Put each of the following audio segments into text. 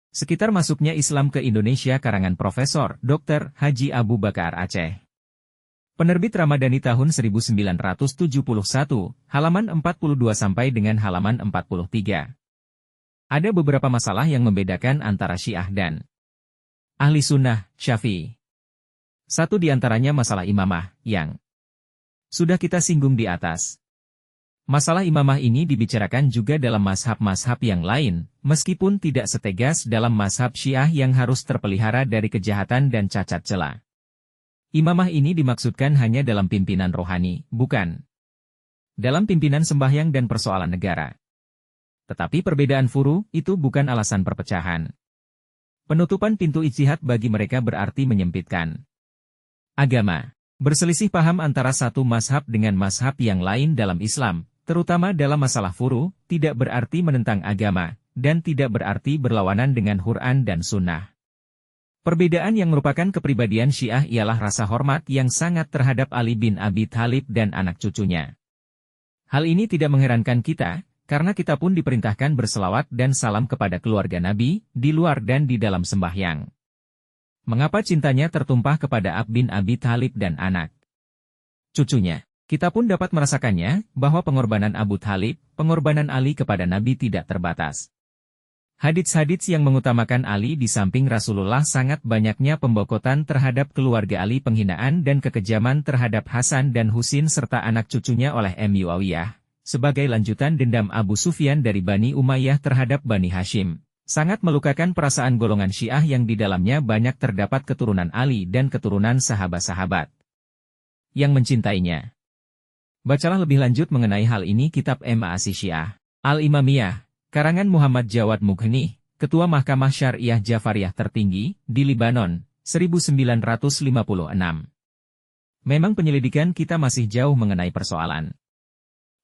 Sekitar masuknya Islam ke Indonesia karangan Profesor Dr. Haji Abu Bakar Aceh. Penerbit Ramadhani tahun 1971, halaman 42 sampai dengan halaman 43. Ada beberapa masalah yang membedakan antara Syiah dan Ahli Sunnah, Syafi'i. Satu di antaranya masalah imamah, yang sudah kita singgung di atas. Masalah imamah ini dibicarakan juga dalam mazhab-mazhab yang lain, meskipun tidak setegas dalam mazhab Syiah yang harus terpelihara dari kejahatan dan cacat cela. Imamah ini dimaksudkan hanya dalam pimpinan rohani, bukan dalam pimpinan sembahyang dan persoalan negara. Tetapi perbedaan furu itu bukan alasan perpecahan. Penutupan pintu ijtihad bagi mereka berarti menyempitkan agama. Berselisih paham antara satu mazhab dengan mazhab yang lain dalam Islam, terutama dalam masalah furu, tidak berarti menentang agama, dan tidak berarti berlawanan dengan Quran dan Sunnah. Perbedaan yang merupakan kepribadian Syiah ialah rasa hormat yang sangat terhadap Ali bin Abi Thalib dan anak cucunya. Hal ini tidak mengherankan kita, karena kita pun diperintahkan berselawat dan salam kepada keluarga Nabi, di luar dan di dalam sembahyang. Mengapa cintanya tertumpah kepada bin Abi Thalib dan anak cucunya? Kita pun dapat merasakannya, bahwa pengorbanan Abu Thalib, pengorbanan Ali kepada Nabi tidak terbatas. Hadits-hadits yang mengutamakan Ali di samping Rasulullah sangat banyaknya pemboikotan terhadap keluarga Ali, penghinaan dan kekejaman terhadap Hasan dan Husin serta anak cucunya oleh Muawiyah, sebagai lanjutan dendam Abu Sufyan dari Bani Umayyah terhadap Bani Hashim, sangat melukakan perasaan golongan Syiah yang di dalamnya banyak terdapat keturunan Ali dan keturunan sahabat-sahabat yang mencintainya. Bacalah lebih lanjut mengenai hal ini kitab Ma'asi Syiah Al-Imamiyah, karangan Muhammad Jawad Mughni, Ketua Mahkamah Syariah Jafariyah tertinggi, di Libanon, 1956. Memang penyelidikan kita masih jauh mengenai persoalan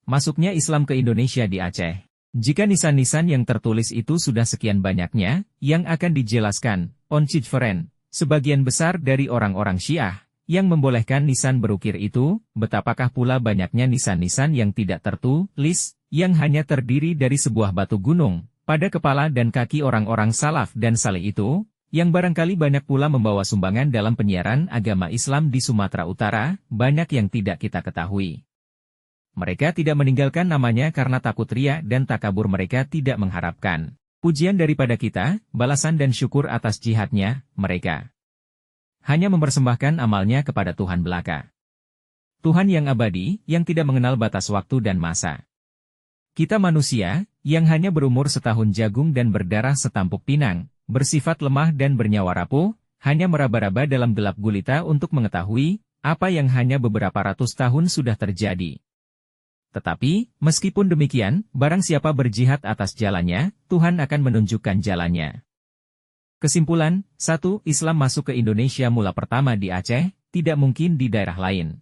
masuknya Islam ke Indonesia di Aceh. Jika nisan-nisan yang tertulis itu sudah sekian banyaknya, yang akan dijelaskan, on Cijveren, sebagian besar dari orang-orang Syiah, yang membolehkan nisan berukir itu, betapakah pula banyaknya nisan-nisan yang tidak tertulis, yang hanya terdiri dari sebuah batu gunung, pada kepala dan kaki orang-orang salaf dan saleh itu, yang barangkali banyak pula membawa sumbangan dalam penyiaran agama Islam di Sumatera Utara, banyak yang tidak kita ketahui. Mereka tidak meninggalkan namanya karena takut riya dan takabur, mereka tidak mengharapkan pujian daripada kita, balasan dan syukur atas jihadnya, mereka hanya mempersembahkan amalnya kepada Tuhan belaka. Tuhan yang abadi, yang tidak mengenal batas waktu dan masa. Kita manusia, yang hanya berumur setahun jagung dan berdarah setampuk pinang, bersifat lemah dan bernyawa rapuh, hanya meraba-raba dalam gelap gulita untuk mengetahui, apa yang hanya beberapa ratus tahun sudah terjadi. Tetapi, meskipun demikian, barang siapa berjihad atas jalannya, Tuhan akan menunjukkan jalannya. Kesimpulan, 1. Islam masuk ke Indonesia mula pertama di Aceh, tidak mungkin di daerah lain.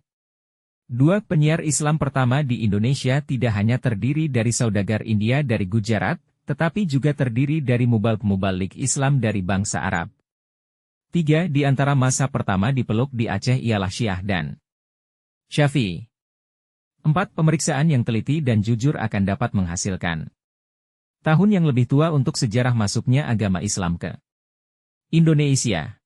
2. Penyiar Islam pertama di Indonesia tidak hanya terdiri dari saudagar India dari Gujarat, tetapi juga terdiri dari mubalik Islam dari bangsa Arab. 3. Di antara masa pertama dipeluk di Aceh ialah Syiah dan Syafi'i. 4. Pemeriksaan yang teliti dan jujur akan dapat menghasilkan tahun yang lebih tua untuk sejarah masuknya agama Islam ke Indonesia.